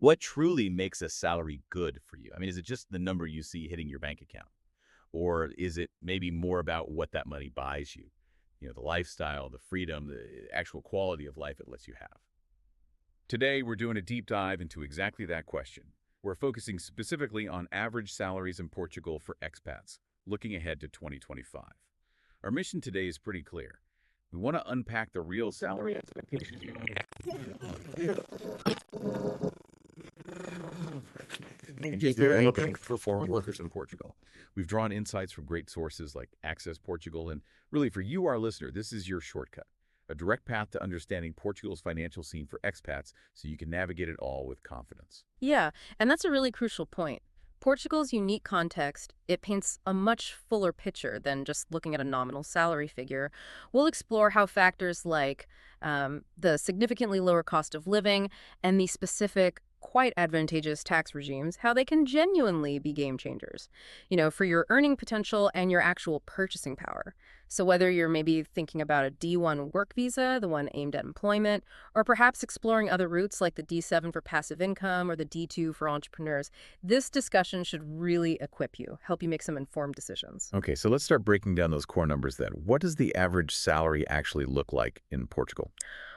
What truly makes a salary good for you? I mean, is it just the number you see hitting your bank account? Or is it maybe more about what that money buys you? The lifestyle, the freedom, the actual quality of life it lets you have. Today, we're doing a deep dive into exactly that question. We're focusing specifically on average salaries in Portugal for expats, looking ahead to 2025. Our mission today is pretty clear. We want to unpack the real salary expectations for foreign workers in Portugal. We've drawn insights from great sources like Access Portugal, and really for you, our listener, this is your shortcut, a direct path to understanding Portugal's financial scene for expats so you can navigate it all with confidence. Yeah, and that's a really crucial point. Portugal's unique context, it paints a much fuller picture than just looking at a nominal salary figure. We'll explore how factors like the significantly lower cost of living and the specific, quite advantageous tax regimes, how they can genuinely be game changers, for your earning potential and your actual purchasing power. So whether you're maybe thinking about a D1 work visa, the one aimed at employment, or perhaps exploring other routes like the D7 for passive income or the D2 for entrepreneurs, this discussion should really equip you, help you make some informed decisions. Okay, so let's start breaking down those core numbers then. What does the average salary actually look like in Portugal?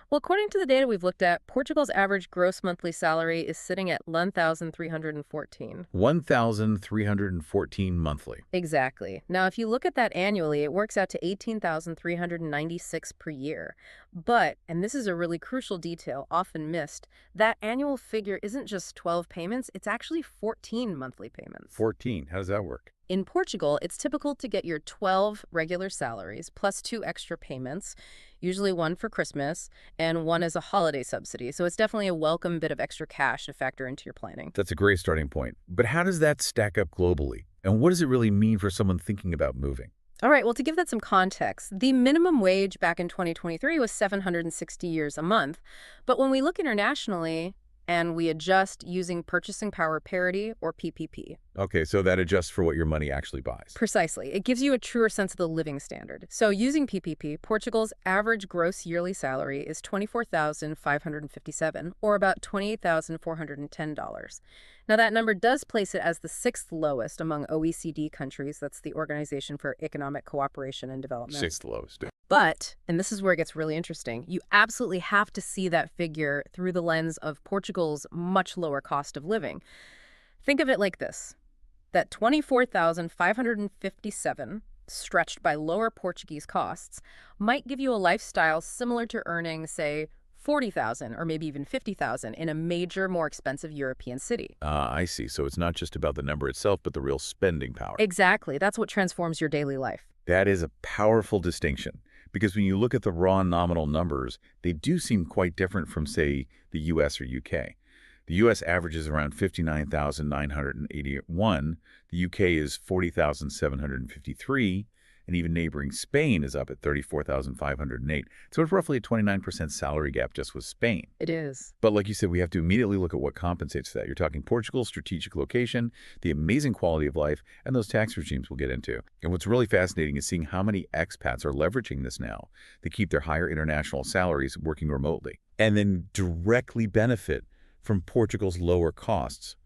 Well, according to the data we've looked at, Portugal's average gross monthly salary is sitting at 1,314. 1,314 monthly. Exactly. Now, if you look at that annually, it works out to 18,396 per year. But, and this is a really crucial detail often missed, that annual figure isn't just 12 payments, it's actually 14 monthly payments. 14. How does that work? In Portugal, it's typical to get your 12 regular salaries plus 2 extra payments, usually one for Christmas and one as a holiday subsidy. So it's definitely a welcome bit of extra cash to factor into your planning. That's a great starting point. But how does that stack up globally? And what does it really mean for someone thinking about moving? All right, well, to give that some context, the minimum wage back in 2023 was 760 euros a month. But when we look internationally, and we adjust using purchasing power parity or PPP. Okay, so that adjusts for what your money actually buys. Precisely. It gives you a truer sense of the living standard. So using PPP, Portugal's average gross yearly salary is 24,557, or about $28,410. Now, that number does place it as the sixth lowest among OECD countries. That's the Organization for Economic Cooperation and Development. Sixth lowest. But, and this is where it gets really interesting, you absolutely have to see that figure through the lens of Portugal's much lower cost of living. Think of it like this, that 24,557 stretched by lower Portuguese costs might give you a lifestyle similar to earning, say, 40,000 or maybe even 50,000 in a major, more expensive European city. I see. So it's not just about the number itself, but the real spending power. Exactly. That's what transforms your daily life. That is a powerful distinction, because when you look at the raw nominal numbers, they do seem quite different from, say, the US or UK. The US averages around 59,981, the UK is 40,753, and even neighboring Spain is up at 34,508. So it's roughly a 29% salary gap just with Spain. It is. But like you said, we have to immediately look at what compensates for that. You're talking Portugal's strategic location, the amazing quality of life, and those tax regimes we'll get into. And what's really fascinating is seeing how many expats are leveraging this now to keep their higher international salaries working remotely, and then directly benefit from Portugal's lower costs.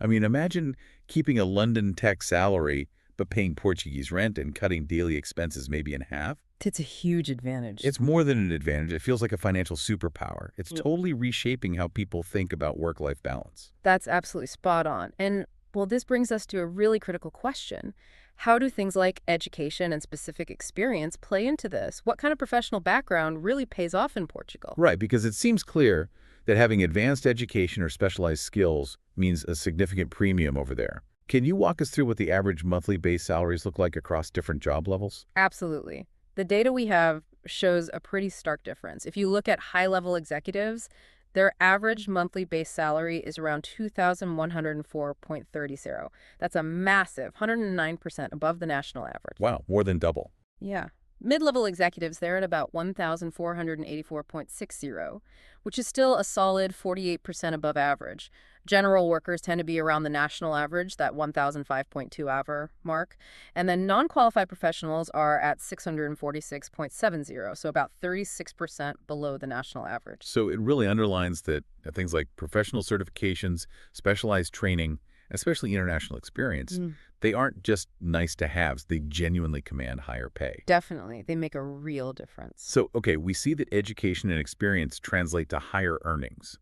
I mean, imagine keeping a London tech salary but paying Portuguese rent and cutting daily expenses maybe in half. It's a huge advantage. It's more than an advantage. It feels like a financial superpower. It's totally reshaping how people think about work-life balance. That's absolutely spot on. And, well, this brings us to a really critical question. How do things like education and specific experience play into this? What kind of professional background really pays off in Portugal? Right, because it seems clear that having advanced education or specialized skills means a significant premium over there. Can you walk us through what the average monthly base salaries look like across different job levels? Absolutely. The data we have shows a pretty stark difference. If you look at high-level executives, their average monthly base salary is around 2,104.30. That's a massive 109% above the national average. Wow, more than double. Yeah. Mid-level executives, they're at about 1,484.60, which is still a solid 48% above average. General workers tend to be around the national average, that 1,005.2 hour mark. And then non-qualified professionals are at 646.70, so about 36% below the national average. So it really underlines that things like professional certifications, specialized training, especially international experience, they aren't just nice to haves. They genuinely command higher pay. Definitely. They make a real difference. So, okay, we see that education and experience translate to higher earnings.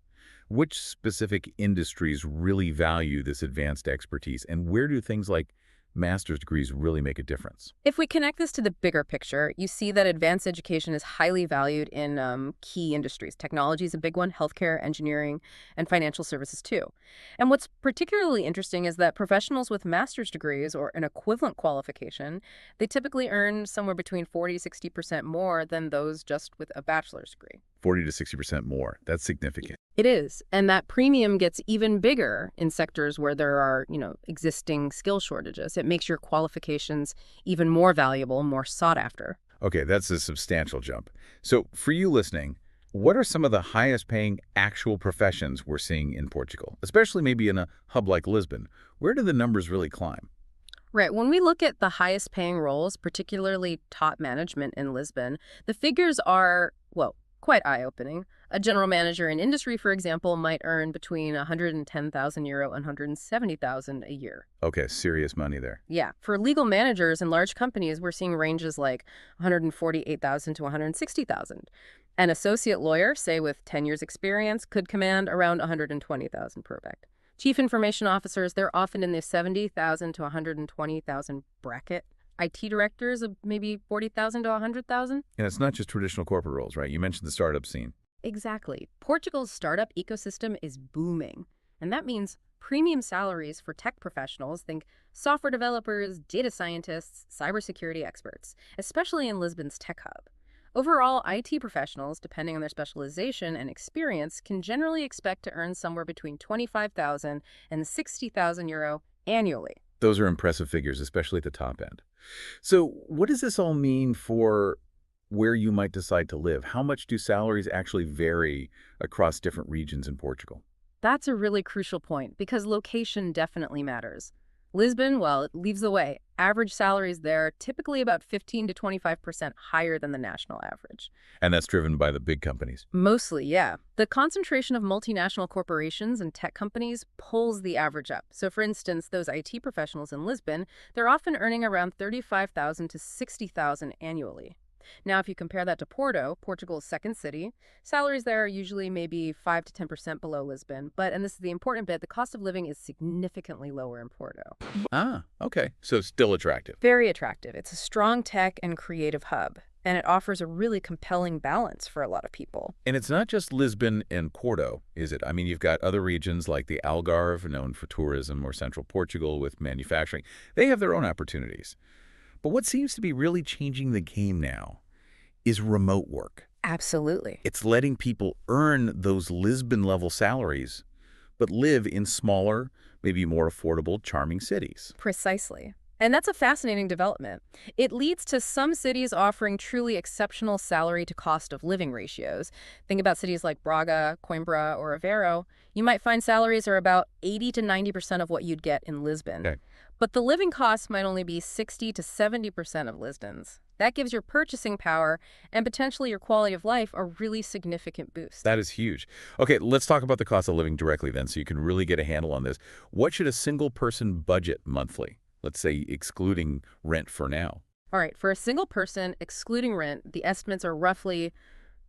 Which specific industries really value this advanced expertise, and where do things like master's degrees really make a difference? If we connect this to the bigger picture, you see that advanced education is highly valued in key industries. Technology is a big one, healthcare, engineering, and financial services too. And what's particularly interesting is that professionals with master's degrees or an equivalent qualification, they typically earn somewhere between 40 to 60% more than those just with a bachelor's degree. 40 to 60% more. That's significant. It is. And that premium gets even bigger in sectors where there are, existing skill shortages. It makes your qualifications even more valuable, more sought after. Okay, that's a substantial jump. So for you listening, what are some of the highest paying actual professions we're seeing in Portugal, especially maybe in a hub like Lisbon? Where do the numbers really climb? Right. When we look at the highest paying roles, particularly top management in Lisbon, the figures are, well, quite eye-opening. A general manager in industry, for example, might earn between 110,000 euro and 170,000 a year. Okay, serious money there. Yeah. For legal managers in large companies, we're seeing ranges like 148,000 to 160,000. An associate lawyer, say with 10 years experience, could command around 120,000 per bect. Chief information officers, they're often in the 70,000 to 120,000 bracket. IT directors of maybe 40,000 to 100,000. And it's not just traditional corporate roles, right? You mentioned the startup scene. Exactly. Portugal's startup ecosystem is booming. And that means premium salaries for tech professionals, think software developers, data scientists, cybersecurity experts, especially in Lisbon's tech hub. Overall, IT professionals, depending on their specialization and experience, can generally expect to earn somewhere between 25,000 and 60,000 euro annually. Those are impressive figures, especially at the top end. So what does this all mean for where you might decide to live? How much do salaries actually vary across different regions in Portugal? That's a really crucial point because location definitely matters. Lisbon, well, it leads the way. Average salaries there are typically about 15 to 25% higher than the national average. And that's driven by the big companies. Mostly, yeah. The concentration of multinational corporations and tech companies pulls the average up. So for instance, those IT professionals in Lisbon, they're often earning around 35,000 to 60,000 annually. Now, if you compare that to Porto, Portugal's second city, salaries there are usually maybe 5 to 10% below Lisbon. But, and this is the important bit, the cost of living is significantly lower in Porto. Ah, okay. So still attractive. Very attractive. It's a strong tech and creative hub, and it offers a really compelling balance for a lot of people. And it's not just Lisbon and Porto, is it? I mean, you've got other regions like the Algarve, known for tourism, or central Portugal with manufacturing. They have their own opportunities. But what seems to be really changing the game now is remote work. Absolutely. It's letting people earn those Lisbon-level salaries, but live in smaller, maybe more affordable, charming cities. Precisely. And that's a fascinating development. It leads to some cities offering truly exceptional salary to cost of living ratios. Think about cities like Braga, Coimbra, or Aveiro. You might find salaries are about 80 to 90% of what you'd get in Lisbon. Okay. But the living costs might only be 60 to 70% of Lisbon's. That gives your purchasing power and potentially your quality of life a really significant boost. That is huge. Okay, let's talk about the cost of living directly then so you can really get a handle on this. What should a single person budget monthly? Let's say excluding rent for now. All right, for a single person, excluding rent, the estimates are roughly,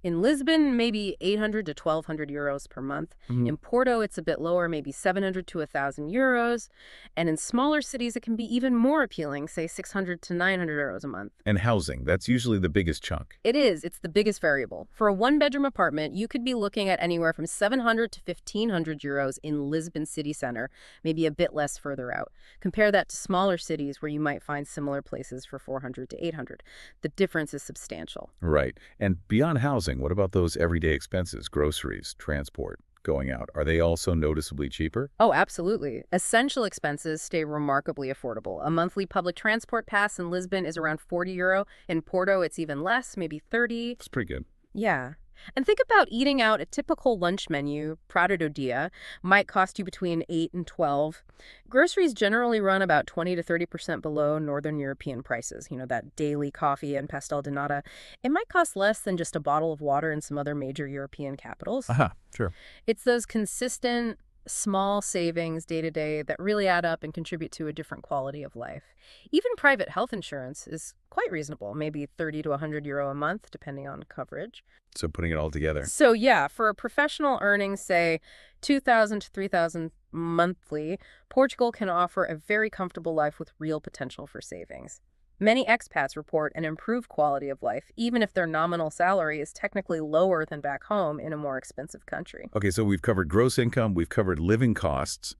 in Lisbon, maybe 800 to 1,200 euros per month. In Porto, it's a bit lower, maybe 700 to 1,000 euros. And in smaller cities, it can be even more appealing, say 600 to 900 euros a month. And housing, that's usually the biggest chunk. It is. It's the biggest variable. For a one-bedroom apartment, you could be looking at anywhere from 700 to 1,500 euros in Lisbon city center, maybe a bit less further out. Compare that to smaller cities where you might find similar places for 400 to 800. The difference is substantial. Right. And beyond housing, what about those everyday expenses, groceries, transport, going out, are they also noticeably cheaper? Oh, absolutely. Essential expenses stay remarkably affordable. A monthly public transport pass in Lisbon is around €40. In Porto, it's even less, maybe 30. It's pretty good. Yeah. And think about eating out. A typical lunch menu, prato do dia, might cost you between 8 and 12. Groceries generally run about 20 to 30% below Northern European prices. That daily coffee and pastel de nata. It might cost less than just a bottle of water in some other major European capitals. Aha, sure. It's those consistent, small savings day to day that really add up and contribute to a different quality of life. Even private health insurance is quite reasonable, maybe 30 to €100 a month, depending on coverage. So putting it all together. So yeah, for a professional earning, say, 2,000 to 3,000 monthly, Portugal can offer a very comfortable life with real potential for savings. Many expats report an improved quality of life, even if their nominal salary is technically lower than back home in a more expensive country. Okay, so we've covered gross income, we've covered living costs,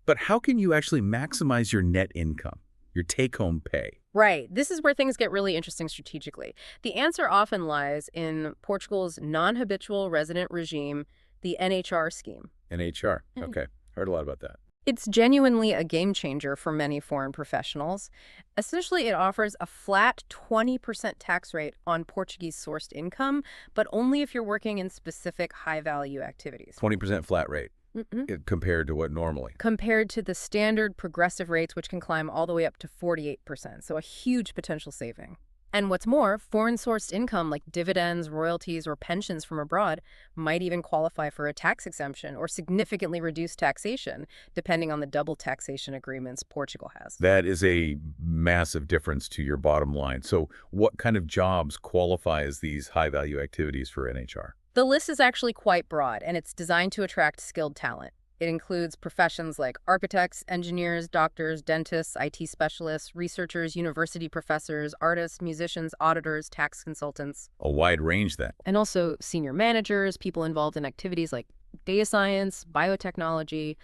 but how can you actually maximize your net income, your take-home pay? Right. This is where things get really interesting strategically. The answer often lies in Portugal's non-habitual resident regime, the NHR scheme. NHR. Okay, heard a lot about that. It's genuinely a game changer for many foreign professionals. Essentially, it offers a flat 20% tax rate on Portuguese-sourced income, but only if you're working in specific high-value activities. 20% flat rate Mm-mm. compared to what normally? Compared to the standard progressive rates, which can climb all the way up to 48%, so a huge potential saving. And what's more, foreign-sourced income like dividends, royalties, or pensions from abroad might even qualify for a tax exemption or significantly reduced taxation, depending on the double taxation agreements Portugal has. That is a massive difference to your bottom line. So what kind of jobs qualify as these high-value activities for NHR? The list is actually quite broad, and it's designed to attract skilled talent. It includes professions like architects, engineers, doctors, dentists, IT specialists, researchers, university professors, artists, musicians, auditors, tax consultants. A wide range then. And also senior managers, people involved in activities like data science, biotechnology.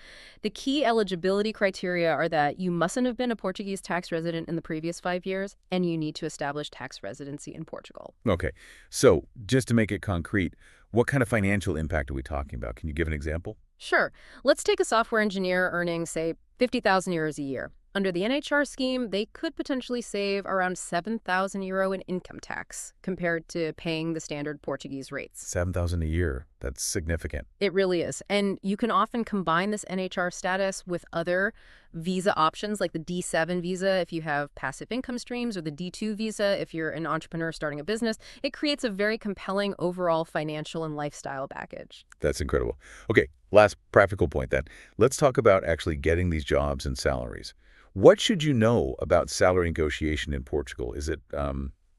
The key eligibility criteria are that you mustn't have been a Portuguese tax resident in the previous 5 years, and you need to establish tax residency in Portugal. Okay, so just to make it concrete, what kind of financial impact are we talking about? Can you give an example? Sure. Let's take a software engineer earning, say, €50,000 a year. Under the NHR scheme, they could potentially save around €7,000 in income tax compared to paying the standard Portuguese rates. 7,000 a year. That's significant. It really is. And you can often combine this NHR status with other visa options like the D7 visa if you have passive income streams, or the D2 visa if you're an entrepreneur starting a business. It creates a very compelling overall financial and lifestyle package. That's incredible. Okay, last practical point then. Let's talk about actually getting these jobs and salaries. What should you know about salary negotiation in Portugal? Is it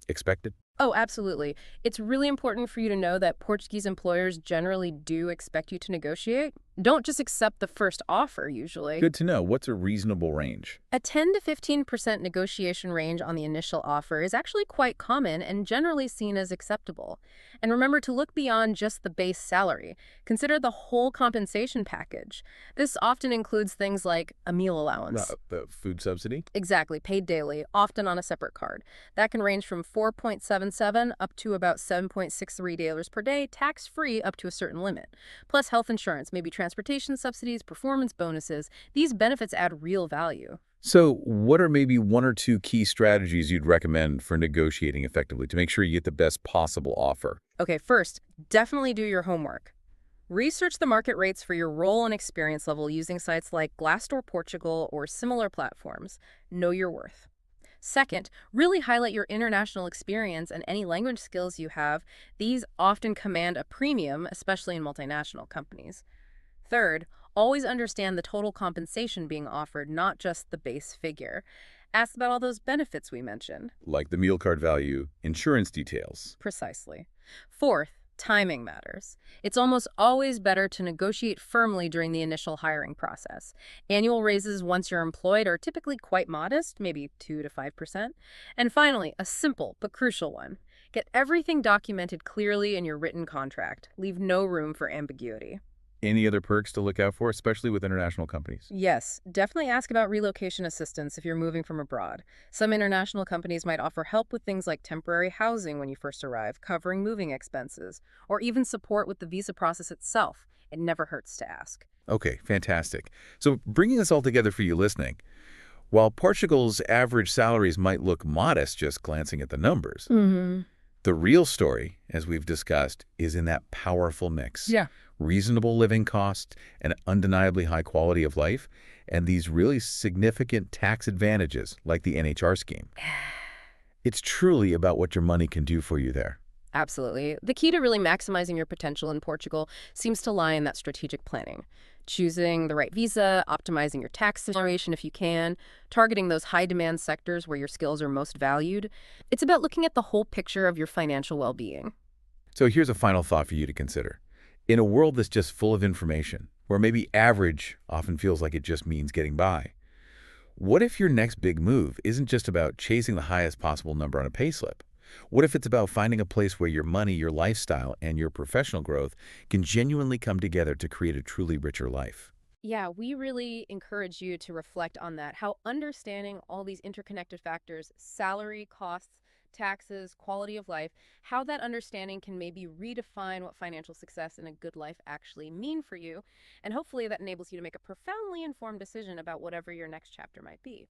expected? Oh, absolutely. It's really important for you to know that Portuguese employers generally do expect you to negotiate. Don't just accept the first offer, usually. Good to know. What's a reasonable range? A 10 to 15% negotiation range on the initial offer is actually quite common and generally seen as acceptable. And remember to look beyond just the base salary. Consider the whole compensation package. This often includes things like a meal allowance. The food subsidy? Exactly, paid daily, often on a separate card. That can range from 4.77 up to about $7.63 per day, tax-free up to a certain limit. Plus health insurance, maybe transportation subsidies, performance bonuses. These benefits add real value. So what are maybe one or two key strategies you'd recommend for negotiating effectively to make sure you get the best possible offer? Okay, first, definitely do your homework. Research the market rates for your role and experience level using sites like Glassdoor Portugal or similar platforms. Know your worth. Second, really highlight your international experience and any language skills you have. These often command a premium, especially in multinational companies. Third, always understand the total compensation being offered, not just the base figure. Ask about all those benefits we mentioned. Like the meal card value, insurance details. Precisely. Fourth, timing matters. It's almost always better to negotiate firmly during the initial hiring process. Annual raises once you're employed are typically quite modest, maybe 2 to 5%. And finally, a simple but crucial one. Get everything documented clearly in your written contract. Leave no room for ambiguity. Any other perks to look out for, especially with international companies? Yes, definitely ask about relocation assistance if you're moving from abroad. Some international companies might offer help with things like temporary housing when you first arrive, covering moving expenses, or even support with the visa process itself. It never hurts to ask. Okay, fantastic. So bringing this all together for you listening, while Portugal's average salaries might look modest just glancing at the numbers, Hmm. the real story, as we've discussed, is in that powerful mix. Yeah. Reasonable living costs, an undeniably high quality of life, and these really significant tax advantages like the NHR scheme. It's truly about what your money can do for you there. Absolutely. The key to really maximizing your potential in Portugal seems to lie in that strategic planning. Choosing the right visa, optimizing your tax situation if you can, targeting those high demand sectors where your skills are most valued. It's about looking at the whole picture of your financial well being. So here's a final thought for you to consider. In a world that's just full of information, where maybe average often feels like it just means getting by, what if your next big move isn't just about chasing the highest possible number on a payslip? What if it's about finding a place where your money, your lifestyle, and your professional growth can genuinely come together to create a truly richer life? Yeah, we really encourage you to reflect on that, how understanding all these interconnected factors, salary, costs, taxes, quality of life, how that understanding can maybe redefine what financial success and a good life actually mean for you. And hopefully that enables you to make a profoundly informed decision about whatever your next chapter might be.